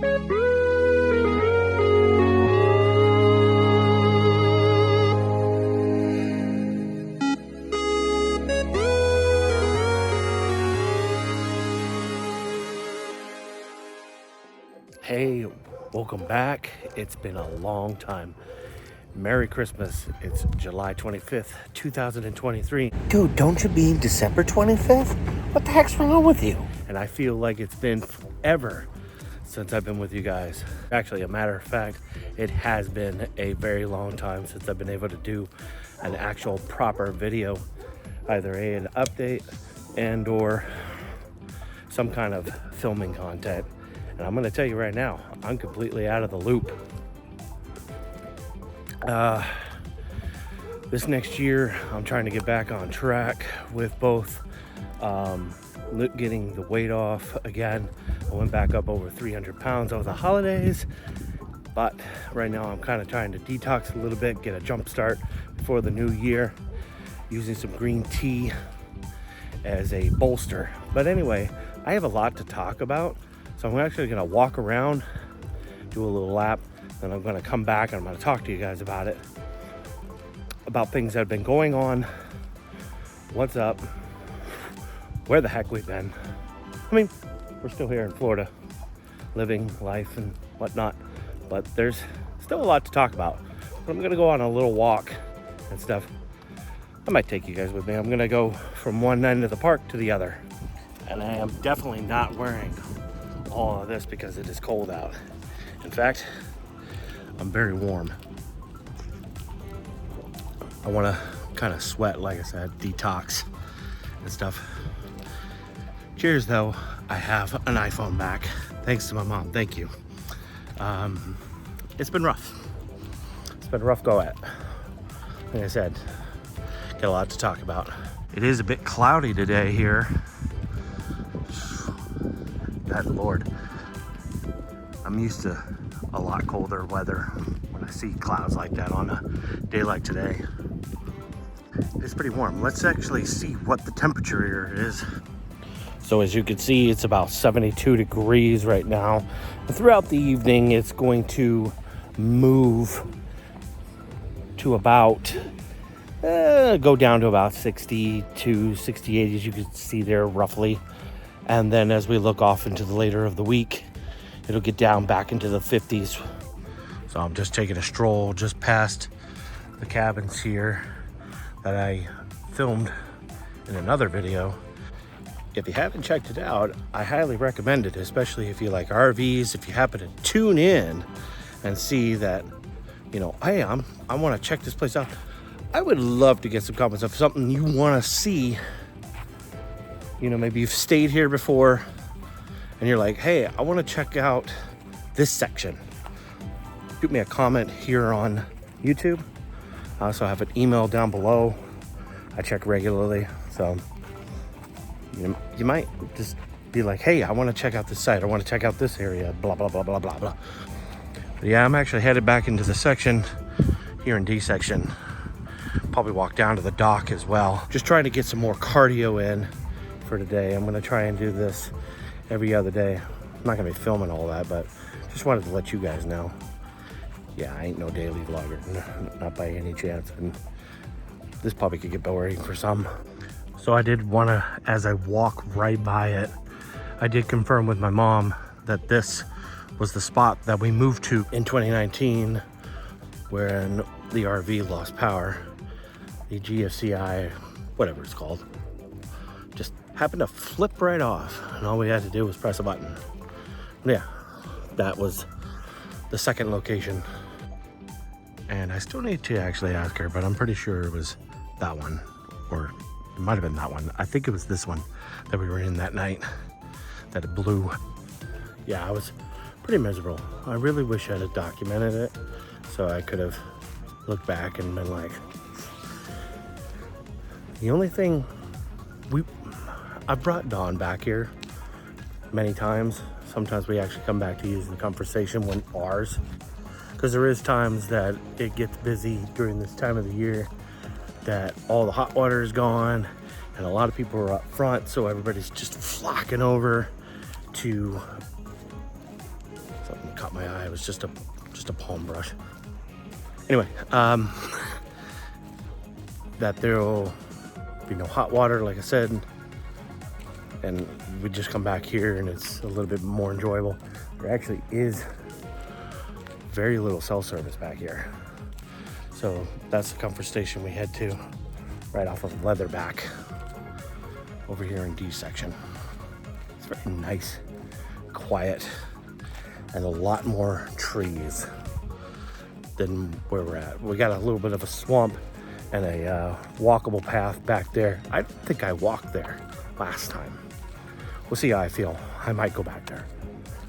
Hey, welcome back. It's been a long time. Merry Christmas. It's July 25th, 2023. Dude, don't you mean December 25th? What the heck's wrong with you? And I feel like it's been forever since I've been with you guys. Actually, a matter of fact, it has been a very long time since I've been able to do an actual proper video, either an update and or some kind of filming content. And I'm going to tell you right now, I'm completely out of the loop. This next year, I'm trying to get back on track with both getting the weight off again. I went back up over 300 pounds over the holidays, but right now I'm kind of trying to detox a little bit, get a jump start before the new year, using some green tea as a bolster. But anyway, I have a lot to talk about. So I'm actually gonna walk around, do a little lap, then I'm gonna come back and I'm gonna talk to you guys about it, about things that have been going on, what's up, where the heck we've been. I mean, we're still here in Florida, living life and whatnot, but there's still a lot to talk about. But I'm gonna go on a little walk and stuff. I might take you guys with me. I'm gonna go from one end of the park to the other. And I am definitely not wearing all of this because it is cold out. In fact, I'm very warm. I want to kind of sweat, like I said, detox and stuff. Cheers, though. I have an iPhone back. Thanks to my mom. Thank you. It's been rough. It's been a rough go at. Like I said, got a lot to talk about. It is a bit cloudy today here. God Lord, I'm used to a lot colder weather when I see clouds like that on a day like today. It's pretty warm. Let's actually see what the temperature here is. So as you can see, it's about 72 degrees right now. And throughout the evening, it's going to move to about, go down to about 62, 68, as you can see there roughly. And then as we look off into the later of the week, it'll get down back into the 50s. So I'm just taking a stroll just past the cabins here that I filmed in another video. If you haven't checked it out, I highly recommend it, especially if you like RVs. If you happen to tune in and see that, you know, hey, I want to check this place out. I would love to get some comments of something you want to see. You know, maybe you've stayed here before and you're like, hey, I want to check out this section. Shoot me a comment here on YouTube. I also have an email down below. I check regularly. So you might just be like, hey, I want to check out this site. I want to check out this area, blah, blah, blah, blah, blah, blah. But yeah, I'm actually headed back into the section here in D section. Probably walk down to the dock as well. Just trying to get some more cardio in for today. I'm gonna try and do this every other day. I'm not gonna be filming all that, but just wanted to let you guys know. Yeah, I ain't no daily vlogger, not by any chance, and this probably could get boring for some. So I did wanna, as I walk right by it, I did confirm with my mom that this was the spot that we moved to in 2019 when the RV lost power. The GFCI, whatever it's called, just happened to flip right off, and all we had to do was press a button. Yeah, that was the second location. And I still need to actually ask her, but I'm pretty sure it was that one, or it might have been that one. I think it was this one that we were in that night that it blew. Yeah, I was pretty miserable. I really wish I had documented it so I could have looked back and been like, the only thing I've brought Dawn back here many times. Sometimes we actually come back to use the conversation when ours, because there is times that it gets busy during this time of the year, that all the hot water is gone and a lot of people are up front, so everybody's just flocking over to, so caught my eye. It was just a palm brush. Anyway, that there'll be no hot water, like I said, and we just come back here and it's a little bit more enjoyable. There actually is very little cell service back here. So that's the comfort station we head to right off of Leatherback over here in D section. It's very nice, quiet, and a lot more trees than where we're at. We got a little bit of a swamp and a walkable path back there. I don't think I walked there last time. We'll see how I feel. I might go back there.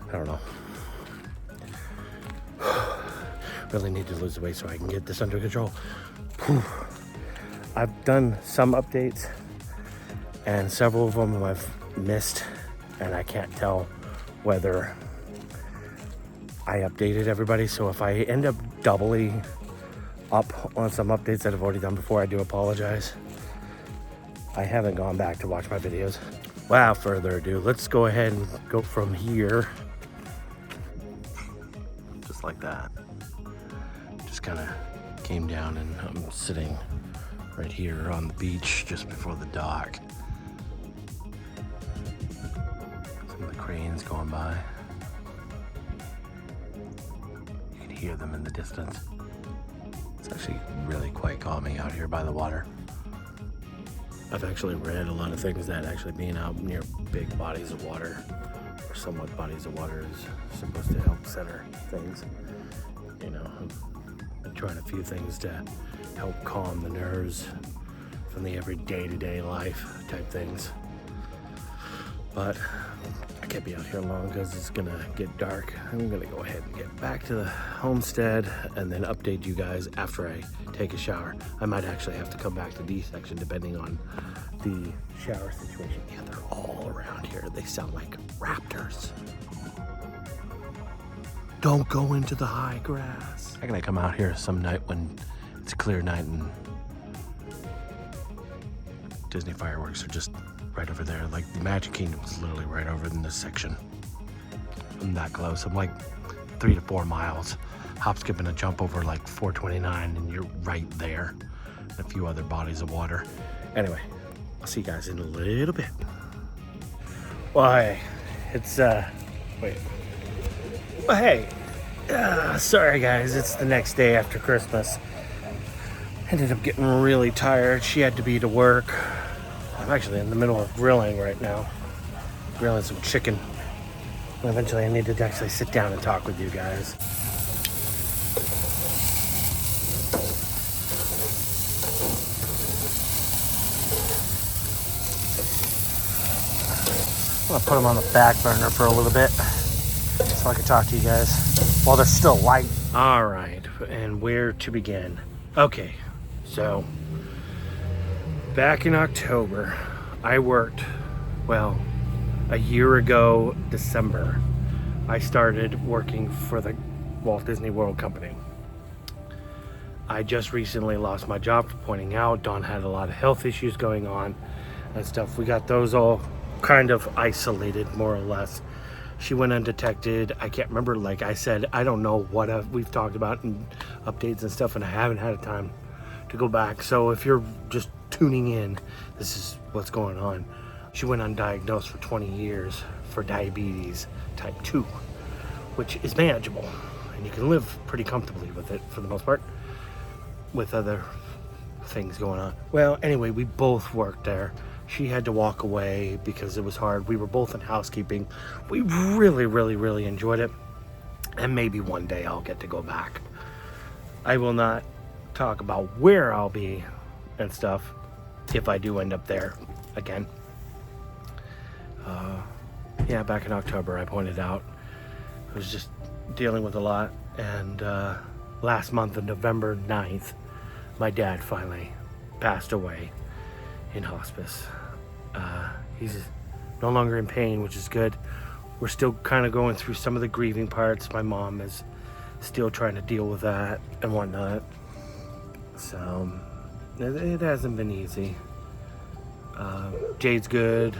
I don't know. Really need to lose the weight so I can get this under control. Whew. I've done some updates and several of them I've missed, and I can't tell whether I updated everybody. So if I end up doubling up on some updates that I've already done before, I do apologize. I haven't gone back to watch my videos. Without further ado, let's go ahead and go from here. Just like that. Just kind of came down and I'm sitting right here on the beach just before the dock. Some of the cranes going by. You can hear them in the distance. It's actually really quite calming out here by the water. I've actually read a lot of things that actually being out near big bodies of water, or somewhat bodies of water, is supposed to help center things. You know, I'm trying a few things to help calm the nerves from the every day-to-day life type things. But I can't be out here long because it's gonna get dark. I'm gonna go ahead and get back to the homestead and then update you guys after I take a shower. I might actually have to come back to D section depending on the shower situation. Yeah, they're all around here. They sound like raptors. Don't go into the high grass. I'm gonna come out here some night when it's a clear night and Disney fireworks are just right over there. Like the Magic Kingdom is literally right over in this section. I'm that close. I'm like 3 to 4 miles. Hop, skip, and a jump over like 429 and you're right there. And a few other bodies of water. Anyway, I'll see you guys in a little bit. Why? It's, wait. Well, hey, sorry guys, it's the next day after Christmas. Ended up getting really tired. She had to be to work. I'm actually in the middle of grilling right now. Grilling some chicken. And eventually I need to actually sit down and talk with you guys. I'm gonna put them on the back burner for a little bit so I can talk to you guys while they're still light. All right, and where to begin? Okay, so back in October, I worked, well, a year ago, December, I started working for the Walt Disney World Company. I just recently lost my job for pointing out. Dawn had a lot of health issues going on and stuff. We got those all kind of isolated, more or less. She went undetected. I can't remember, like I said, I don't know what we've talked about in updates and stuff, and I haven't had time to go back. So if you're just tuning in, this is what's going on. She went undiagnosed for 20 years for diabetes type 2, which is manageable, and you can live pretty comfortably with it for the most part, with other things going on. Well, anyway, we both worked there. She had to walk away because it was hard. We were both in housekeeping. We really, really, really enjoyed it. And maybe one day I'll get to go back. I will not talk about where I'll be and stuff if I do end up there again. Yeah, back in October, I pointed out I was just dealing with a lot. And last month on November 9th, my dad finally passed away in hospice. He's no longer in pain, which is good. We're still kind of going through some of the grieving parts. My mom is still trying to deal with that and whatnot. So it hasn't been easy. Jade's good.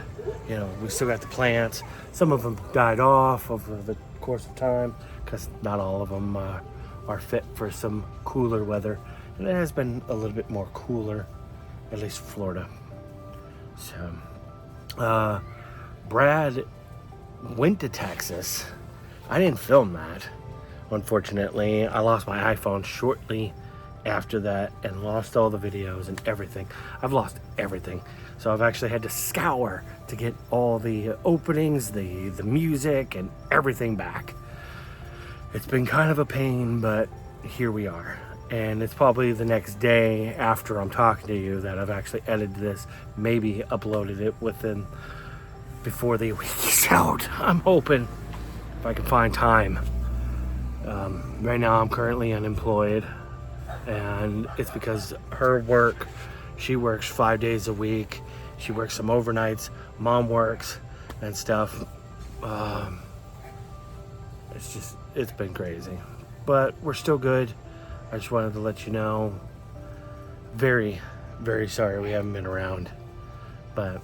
You know, we still got the plants. Some of them died off over the course of time because not all of them are fit for some cooler weather. And it has been a little bit more cooler, at least Florida. So, Brad went to Texas. I didn't film that, unfortunately. I lost my iPhone shortly after that and lost all the videos and everything. I've lost everything. So I've actually had to scour to get all the openings, the music and everything back. It's been kind of a pain, but here we are. And it's probably the next day after I'm talking to you that I've actually edited this, maybe uploaded it before the week is out. I'm hoping if I can find time. Right now I'm currently unemployed, and it's because her work, she works 5 days a week. She works some overnights, mom works and stuff. It's been crazy, but we're still good. I just wanted to let you know, very, very sorry we haven't been around, but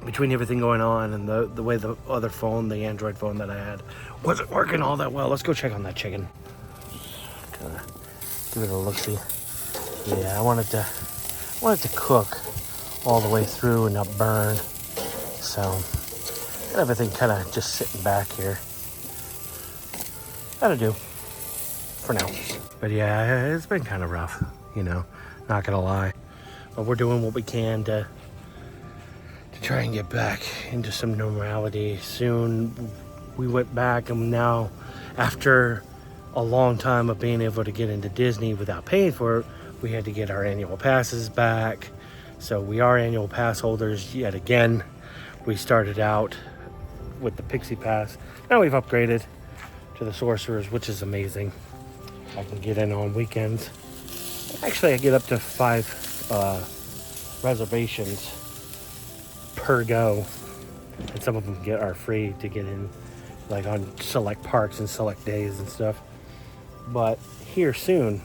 between everything going on and the way the other phone, the Android phone that I had, wasn't working all that well. Let's go check on that chicken. Gonna give it a look-see. Yeah, I wanted to cook all the way through and not burn. So got everything kind of just sitting back here. That'll do for now. But yeah, it's been kind of rough, you know, not gonna lie. But we're doing what we can to try and get back into some normality soon. We went back, and now after a long time of being able to get into Disney without paying for it, we had to get our annual passes back. So we are annual pass holders yet again. We started out with the Pixie Pass. Now we've upgraded to the Sorcerers, which is amazing. I can get in on weekends. Actually, I get up to 5 reservations per go, and some of them are free to get in, like on select parks and select days and stuff. But here soon,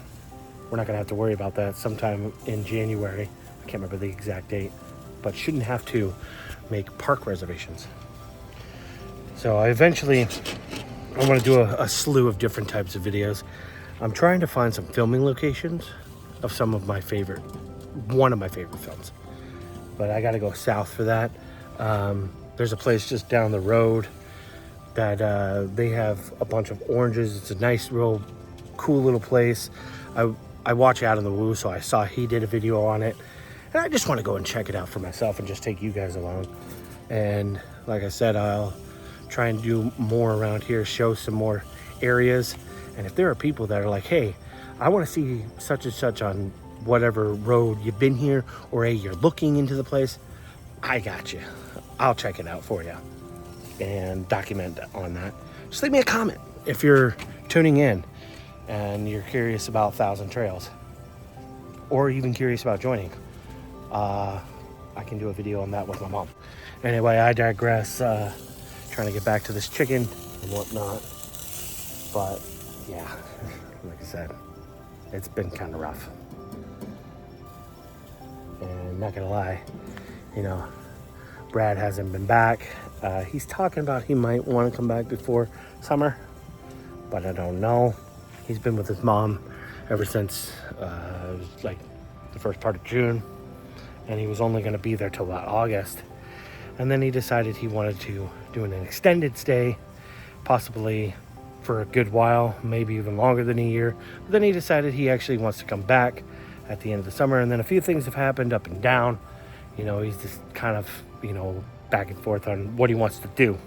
we're not gonna have to worry about that. Sometime in January, I can't remember the exact date, but shouldn't have to make park reservations. So I want to do a slew of different types of videos. I'm trying to find some filming locations of one of my favorite films. But I gotta go south for that. There's a place just down the road that they have a bunch of oranges. It's a nice, real cool little place. I watch Out in the Woo, so I saw he did a video on it. And I just want to go and check it out for myself and just take you guys along. And like I said, I'll try and do more around here, show some more areas. And if there are people that are like, hey, I want to see such and such on whatever road you've been here, or hey, you're looking into the place, I got you. I'll check it out for you and document on that. Just leave me a comment if you're tuning in and you're curious about Thousand Trails, or even curious about joining. I can do a video on that with my mom. Anyway, I digress. Trying to get back to this chicken and whatnot. But yeah, like I said, it's been kind of rough. And not gonna lie, you know, Brad hasn't been back. He's talking about he might want to come back before summer, but I don't know. He's been with his mom ever since like the first part of June, and he was only going to be there till about August. And then he decided he wanted to do an extended stay, possibly for a good while, maybe even longer than a year. But then he decided he actually wants to come back at the end of the summer. And then a few things have happened up and down. You know, he's just kind of, you know, back and forth on what he wants to do.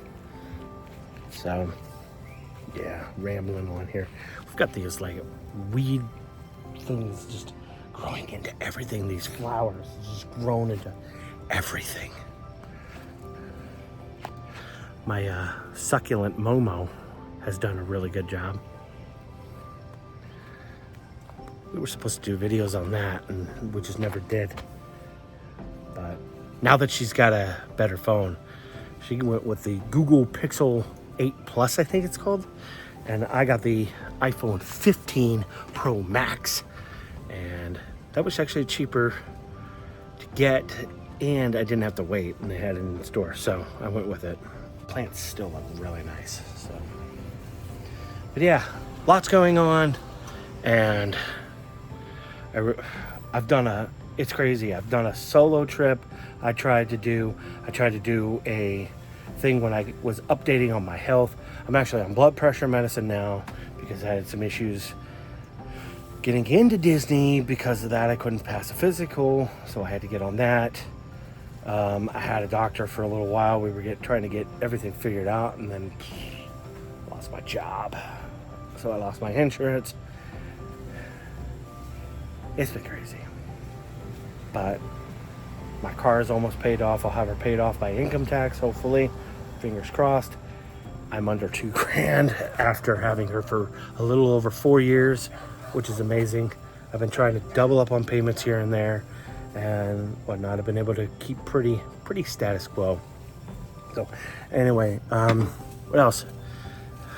So, yeah, rambling on here. We've got these like weed things just growing into everything. These flowers just grown into everything. My succulent Momo has done a really good job. We were supposed to do videos on that, and we just never did. But now that she's got a better phone, she went with the Google Pixel 8 Plus, I think it's called. And I got the iPhone 15 Pro Max. And that was actually cheaper to get and I didn't have to wait, and they had it in the store, so I went with it. Plants still look really nice, so. But yeah, lots going on, and I've done it's crazy. I've done a solo trip. I tried to do a thing when I was updating on my health. I'm actually on blood pressure medicine now because I had some issues getting into Disney. Because of that, I couldn't pass a physical, so I had to get on that. I had a doctor for a little while. We were trying to get everything figured out, and then lost my job. So I lost my insurance. It's been crazy. But my car is almost paid off. I'll have her paid off by income tax, hopefully. Fingers crossed. I'm under $2,000 after having her for a little over 4 years, which is amazing. I've been trying to double up on payments here and there and whatnot. I've been able to keep pretty status quo. So anyway, what else?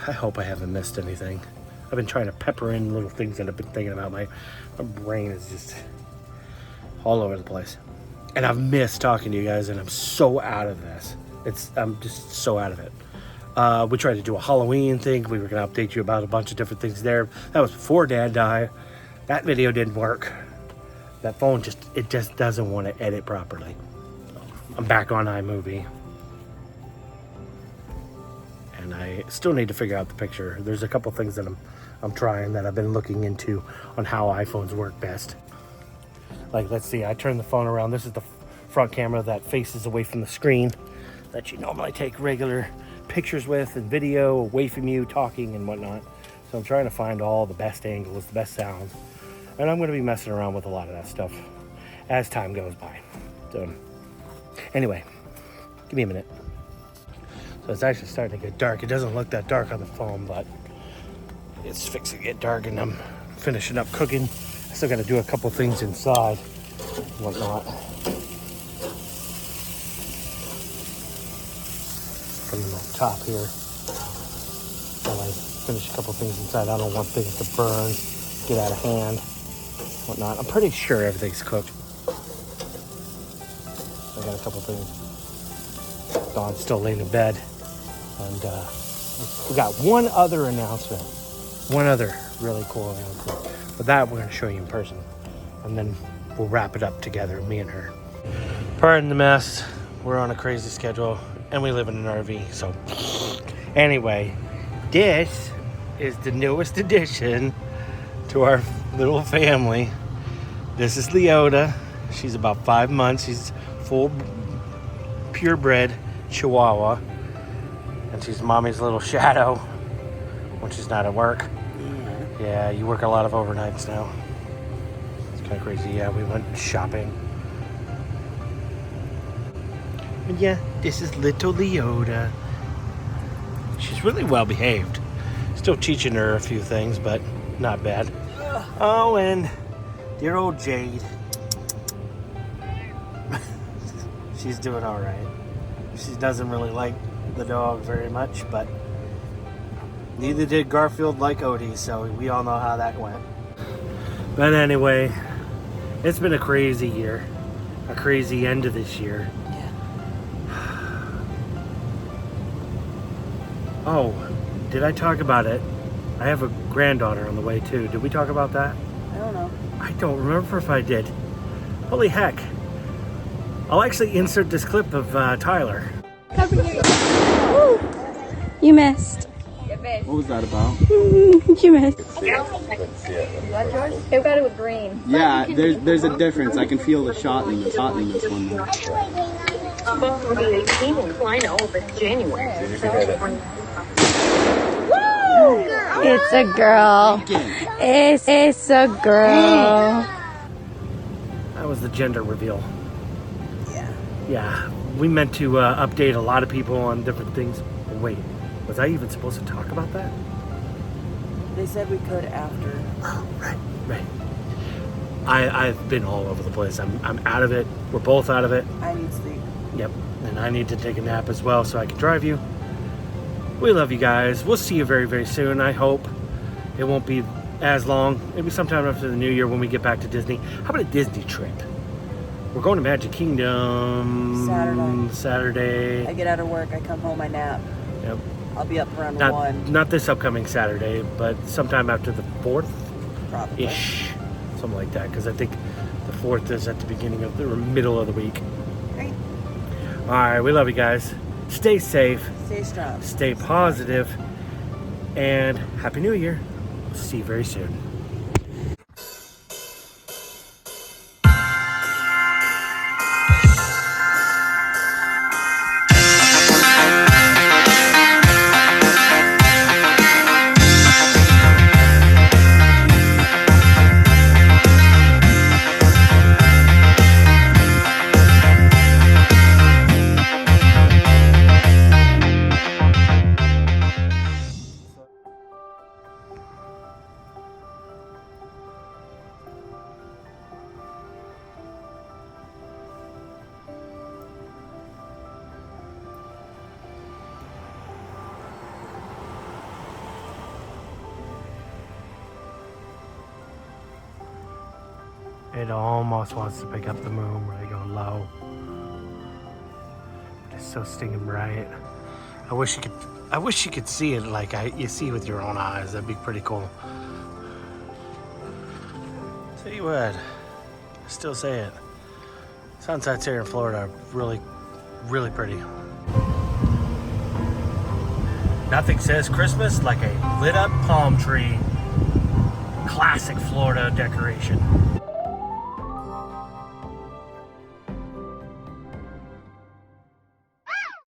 I hope I haven't missed anything. I've been trying to pepper in little things that I've been thinking about. My brain is just all over the place. And I've missed talking to you guys, and I'm so out of this. I'm just so out of it. We tried to do a Halloween thing. We were going to update you about a bunch of different things there. That was before Dad died. That video didn't work. That phone just doesn't want to edit properly. I'm back on iMovie. And I still need to figure out the picture. There's a couple things that I'm trying that I've been looking into on how iPhones work best. Like, let's see, I turn the phone around. This is the front camera that faces away from the screen that you normally take regular pictures with and video away from you talking and whatnot. So I'm trying to find all the best angles, the best sounds. And I'm going to be messing around with a lot of that stuff as time goes by. So anyway, give me a minute. So it's actually starting to get dark. It doesn't look that dark on the phone, but it's fixing to get dark, and I'm finishing up cooking. I still got to do a couple things inside and whatnot. From the top here. While I finish a couple things inside. I don't want things to burn, get out of hand, whatnot. I'm pretty sure everything's cooked. I got a couple things. Dawn's still laying in bed. And we got one other announcement. One other really cool announcement. But that we're going to show you in person. And then we'll wrap it up together, me and her. Pardon the mess. We're on a crazy schedule. And we live in an RV. So anyway, this is the newest addition to our little family. This is Leota. She's about 5 months. She's full purebred Chihuahua. And she's mommy's little shadow when she's not at work. Yeah, you work a lot of overnights now. It's kind of crazy. Yeah, we went shopping. And yeah, this is little Leota. She's really well behaved. Still teaching her a few things, but not bad. Oh, and dear old Jade. She's doing all right. She doesn't really like the dog very much, but neither did Garfield like Odie, so we all know how that went. But anyway, it's been a crazy year. A crazy end of this year. Oh, did I talk about it? I have a granddaughter on the way too. Did we talk about that? I don't know. I don't remember if I did. Holy heck. I'll actually insert this clip of Tyler. You missed. What was that about? You missed. They've got it with green. Yeah, there's a difference. I can feel the shot in this one now. It's a girl. It's a girl. That was the gender reveal. Yeah, we meant to update a lot of people on different things. Oh, wait, was I even supposed to talk about that? They said we could after. Oh, right. I've been all over the place. I'm out of it. We're both out of it. I need sleep. Yep, and I need to take a nap as well so I can drive you. We love you guys. We'll see you very, very soon. I hope it won't be as long. Maybe sometime after the new year when we get back to Disney. How about a Disney trip? We're going to Magic Kingdom Saturday. I get out of work, I come home, I nap. Yep. I'll be up around 1. Not this upcoming Saturday, but sometime after the 4th Probably. ish, something like that. Because I think the 4th is at the beginning of the middle of the week. Great. All right, we love you guys. Stay safe. Stay strong. Stay positive, and Happy New Year. See you very soon. It almost wants to pick up the moon where they go low. But it's so stinging bright. I wish you could see it like you see with your own eyes. That'd be pretty cool. Tell you what, I still say it. Sunsets here in Florida are really, really pretty. Nothing says Christmas like a lit up palm tree. Classic Florida decoration.